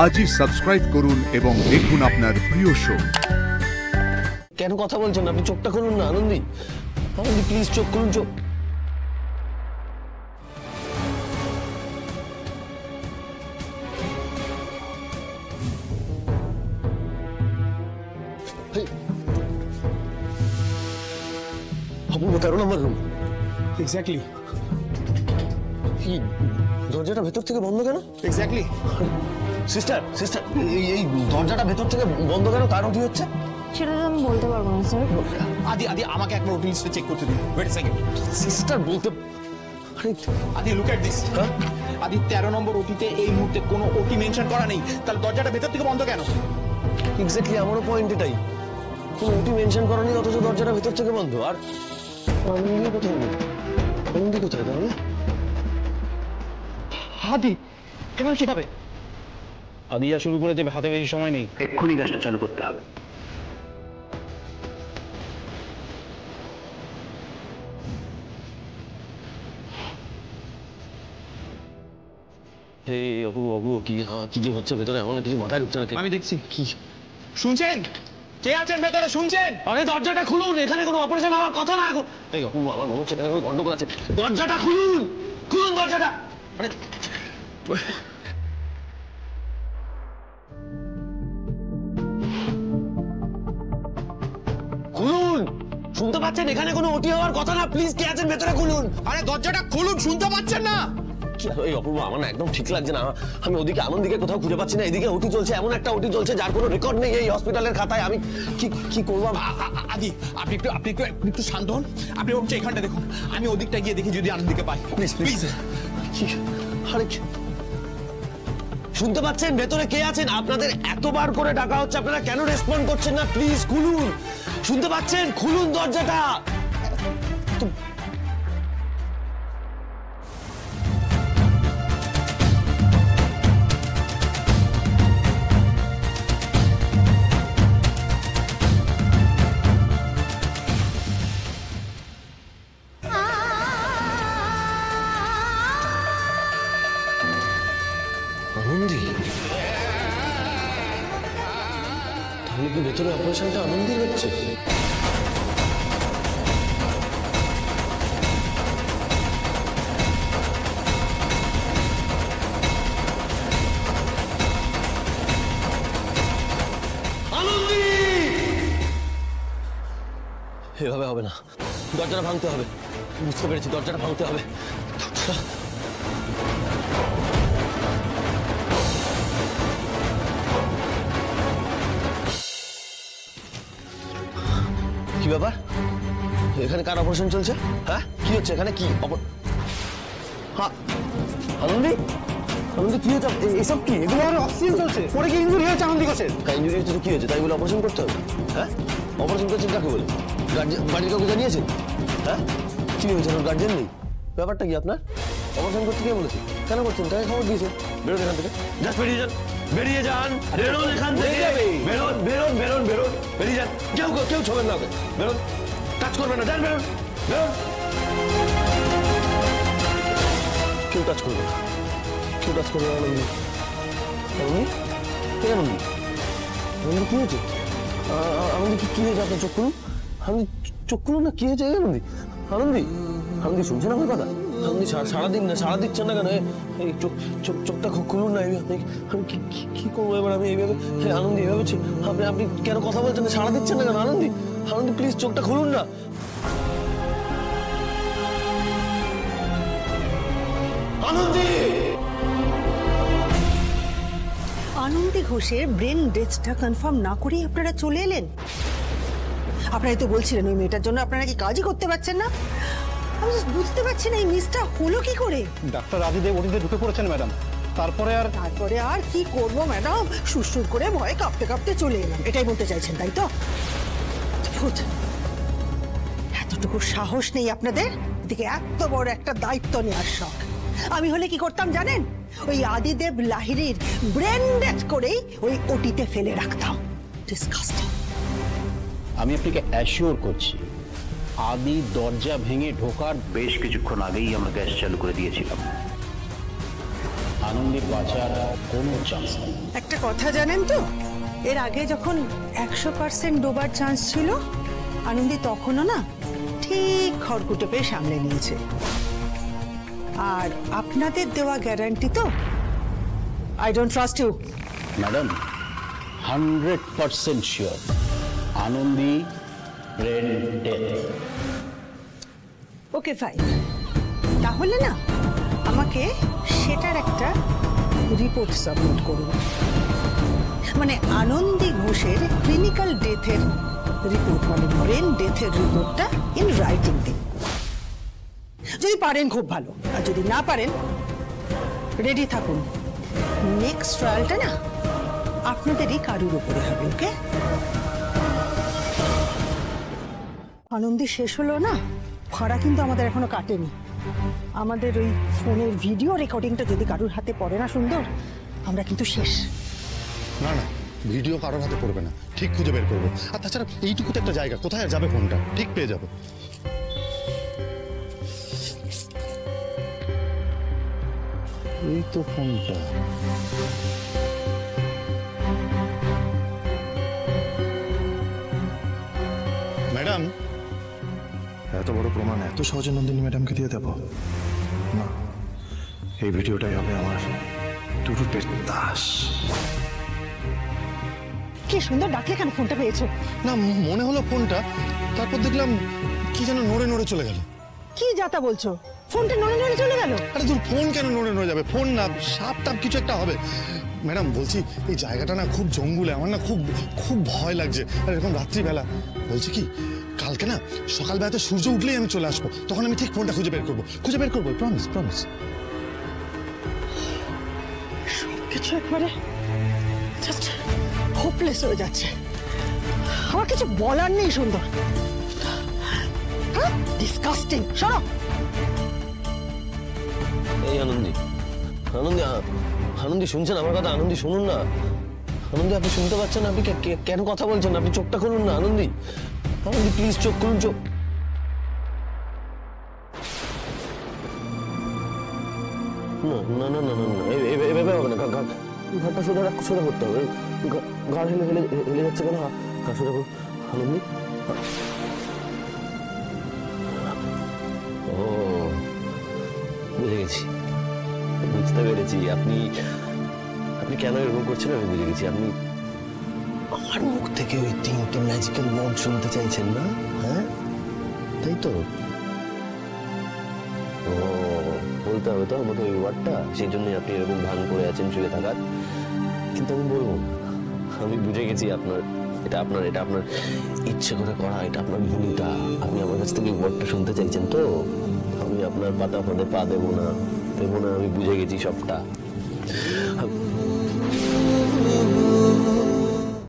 আজই সাবস্ক্রাইব করুন এবং দেখুন আপনার প্রিয় শো। কেন কথা বলছেন আপনি? চোখটা খুলুন না আনন্দী, আনন্দী প্লিজ চোখ খুলুন। চোখ অপূর্ব 13 নম্বর রুম। এক্স্যাক্টলি। কি দরজাটা ভেতর থেকে বন্ধ কেন? এক্স্যাক্টলি। সিস্টার সিস্টার এই দরজাটা ভেতর থেকে বন্ধ কেন? কারণ কি হচ্ছে সেটা তো আমি বলতে পারবো না স্যার। আদি আমাকে একবার ওটি লিস্টে চেক করতে দিন। Wait second. সিস্টার বলতে আদি লুক এট দিস। আদি 13 নম্বর ওটিতে এই মুহূর্তে কোনো ওটি মেনশন করা নেই, তাহলে দরজাটা ভেতর থেকে বন্ধ কেন? এক্স্যাক্টলি আমারও পয়েন্ট এটাই, কোনো ওটি মেনশন করা নেই অথচ দরজাটা ভেতর থেকে বন্ধ। আর আনন্দী কোথায়? আনন্দী কোথায় তাহলে? আদি কেন শেখাবে? আদি যা শুরু করে দেবে, হাতে বেশি সময় নেই, এক্ষুনি গ্যাসটা চালু করতে হবে। কি যে হচ্ছে ভেতরে, এমন কিছু মাথায় ঢুকছে না। আমি দেখছি। কি শুনছেন? কে আছেন ভেতরে? শুনছেন? আরে দরজাটা খুলুন, এখানে কোনো অপারেশন হওয়ার কথা না। এই অপূর্ব, আমার মনে হচ্ছে গন্ডগোল আছে। দরজাটা খুলুন, খুলুন দরজাটা। আরে খুলুন, শুনতে পাচ্ছেন? এখানে কোনো ওটি হওয়ার কথা না। প্লিজ কে আছেন ভেতরে খুলুন। আরে দরজাটা খুলুন, শুনতে পাচ্ছেন না? এই অপূর্ব, আমার না একদম ঠিক লাগছে না। আমি ওদিকে আনন্দীকে কোথাও খুঁজে পাচ্ছি না, এদিকে ওটি চলছে, এমন একটা ওটি চলছে যার কোনো রেকর্ড নেই এই হসপিটালের খাতায়। আমি কি করবো? আদি আপনি একটু শান্ত হন। আপনি হচ্ছে এখানটা দেখুন, আমি ওদিকটা গিয়ে দেখি যদি আনন্দীকে পাই। Please please. আরে শুনতে পাচ্ছেন ভেতরে কে আছেন? আপনাদের এতবার করে ডাকা হচ্ছে, আপনারা কেন রেসপন্ড করছেন না? প্লিজ খুলুন, শুনতে পাচ্ছেন? খুলুন দরজাটা। আনন্দী, তাহলে কি ভেতরে অপারেশনটা আনন্দী হচ্ছে? আনন্দী, এভাবে হবে না, দরজাটা ভাঙতে হবে। বুঝতে পেরেছি, দরজাটা ভাঙতে হবে। কি ব্যাপার? এখানে কার অপারেশন চলছে? হ্যাঁ, কি হচ্ছে এখানে? কি আনন্দী, আনন্দী কি হচ্ছে? এসব কি? এগুলো আমার অক্সিজেন চলছে। পরে কি ইনজুরি হয়েছে আনন্দী কোচের? হ্যাঁ, ইনজুরি হয়েছে তো কি হয়েছে? তাই বলে অপারেশন করতে হবে? হ্যাঁ, অপারেশন করছেন কাকে বলে? বাড়ির কাউকে জানিয়েছেন? হ্যাঁ, কি হয়েছে? গার্জেন নেই? ব্যাপারটা কি আপনার? অপারেশন করতে কে বলেছে? কেন করছেন? তাকে খবর দিয়েছেন। বেরোন এখান থেকে, জাস্ট বেরিয়ে যান, বেরিয়ে যান, বেরোন এখান থেকে, বেরোন বেরোন বেরোন বেরোন, বেরিয়ে যান। কেউ ছবেন না ওকে, বেরোন, টাচ করবেন না, যান বেরোন, বেরোন। কেউ টাচ করবে না, কেউ টাচ করবে না। আনন্দী, আনন্দী, কে আনন্দী? আনন্দী কি হয়েছে? আনন্দী কি হয়েছে? আপনার চোখ খুলুন, আনন্দী চোখ খুলুন না। কি হয়েছে আনন্দী? আনন্দী, আনন্দী শুনছেন আমার কথা? আনন্দী সারা দিন না, সারা দিচ্ছেন না কেন? এই চোখটা খুলুন না। আমি কি করবো এবার? আমি এইভাবে আনন্দী, এইভাবে আপনি কেন কথা বলছেন? সারা দিচ্ছেন না কেন? আনন্দী, আনন্দী প্লিজ চোখটা খুলুন না। আনন্দী, আনন্দী ঘোষের ব্রেন ডেথটা কনফার্ম না করেই আপনারা চলে এলেন? আপনারাই তো বলছিলেন ওই মেয়েটার জন্য আপনারা কি কাজই করতে পারছেন না। আমি বুঝতে পারছি না এই মিসটা হলো কি করে। ডাক্তার আদিদেব ওটিতে ঢুকে পড়েছেন ম্যাডাম। তারপরে আর কি করবো ম্যাডাম? সুরসুর করে ভয়ে কাঁপতে কাঁপতে চলে এলাম, এটাই বলতে চাইছেন তাই তো? এতটুকু সাহস নেই আপনাদের, এদিকে এত বড় একটা দায়িত্ব নেওয়ার শখ। আমি হলে কি করতাম জানেন? ওই আদিদেব লাহিড়ীর ব্রেন ডেথ করেই ওই ওটিতে ফেলে রাখতাম। ডিসকাস্টিং। আমি আপনাকে অ্যাসিওর করছি, আদি দরজা ভেঙে ঢোকার বেশ কিছুক্ষণ আগেই আমরা গ্যাস চালু করে দিয়েছিলাম। আনন্দীর বাঁচার কোনো চান্স নেই। একটা কথা জানেন তো, এর আগে যখন 100% ডোবার চান্স ছিল, আনন্দী তখনও না ঠিক খড়কুটো পেয়ে সামলে নিয়েছে। আর আপনাদের দেওয়া গ্যারান্টি তো, I don't trust you. Madam 100% sure Anandi brain death. Okay fine, তাহলে না আমাকে সেটার একটা রিপোর্ট সাবমিট করুন। মানে আনন্দী ঘোষের ক্লিনিক্যাল ডেথের রিপোর্ট, মানে ব্রেন ডেথের রিপোর্টটা ইন রাইটিং দিন। যদি পারেন খুব ভালো, আর যদি না পারেন রেডি থাকুন, নেক্সট ট্রায়ালটা না আপনাদেরই কারুর উপরে হবে। ওকে? আনন্দী শেষ হলো না, ভাড়া কিন্তু আমাদের এখনো কাটেনি। আমাদের ওই ফোনের ভিডিও রেকর্ডিংটা যদি কারুর হাতে পড়ে না সুন্দর, আমরা কিন্তু শেষ। না না, ভিডিও কারোর হাতে পড়বে না, ঠিক খুঁজে বের করবো। আর তাছাড়া এইটুকু তো একটা জায়গা, কোথায় আর যাবে ফোনটা, ঠিক পেয়ে যাবো। এই তো ফোনটা। ম্যাডাম, এত বড় প্রমাণ এত সহজে নন্দিনী ম্যাডামকে দিয়ে দেবো না? এই ভিডিওটাই হবে আমার টুটুপের দাস। কি সুন্দর ডাকলে, কেন ফোনটা পেয়েছো? না মনে হলো ফোনটা, তারপর দেখলাম কি যেন নড়ে নড়ে চলে গেল। কি যাতা বলছো? ফোনটা নড়ে নড়ে চলে গেল? আরে তোর ফোন কেন নড়ে নড়ে যাবে? ফোন না, সাপ টাপ কিছু একটা হবে। ম্যাডাম বলছি, এই জায়গাটা না খুব জঙ্গলে, আমার না খুব খুব ভয় লাগছে। আর এরকম রাত্রিবেলা, বলছি কি কালকে না সকালবেলাতে সূর্য উঠলেই আমি চলে আসবো, তখন আমি ঠিক ফোনটা খুঁজে বের করবো, প্রমিস প্রমিস। সবকিছু একবারে জাস্ট হোপলেস হয়ে যাচ্ছে। আমার কিছু বলার নেই সুন্দর। ডিসকাস্টিং। সরো। এই আনন্দী, আনন্দী, আনন্দী শুনছেন আমার কথা? আনন্দী শুনুন না। আনন্দী আপনি শুনতে পাচ্ছেন? আপনি কেন কথা বলছেন? আপনি চোখটা খুলুন না আনন্দী। আনন্দী প্লিজ চোখ খুলুন, চোখ। না না না না না, এভাবে হবে না। ঘাটটা সোজা করতে হবে। ঘাড় হেলে যাচ্ছে কেন? ঘাড় সোজা করুন আনন্দী। ও বুঝে গেছি, বুঝতে পেরেছি আপনি কেন এরকম করছেন। আমি বুঝে গেছি, আপনি আমার মুখ থেকে ওই 3টে ম্যাজিক্যাল ওয়ার্ড শুনতে চাইছেন না? হ্যাঁ তাই তো। ও বলতে হবে তো আমাকে ওই ওয়ার্ডটা, সেই জন্যই আপনি এরকম ভান করে আছেন শুয়ে থাকার। কিন্তু আমি বলবো, আমি বুঝে গেছি এটা আপনার ইচ্ছে করে করা, এটা আপনার ভূমিকা। আপনি আমার কাছ থেকে ওয়ার্ডটা শুনতে চাইছেন তো। আমি আপনার পাতা ফাঁদে পা দেবো না, আমি বুঝে গেছি সবটা।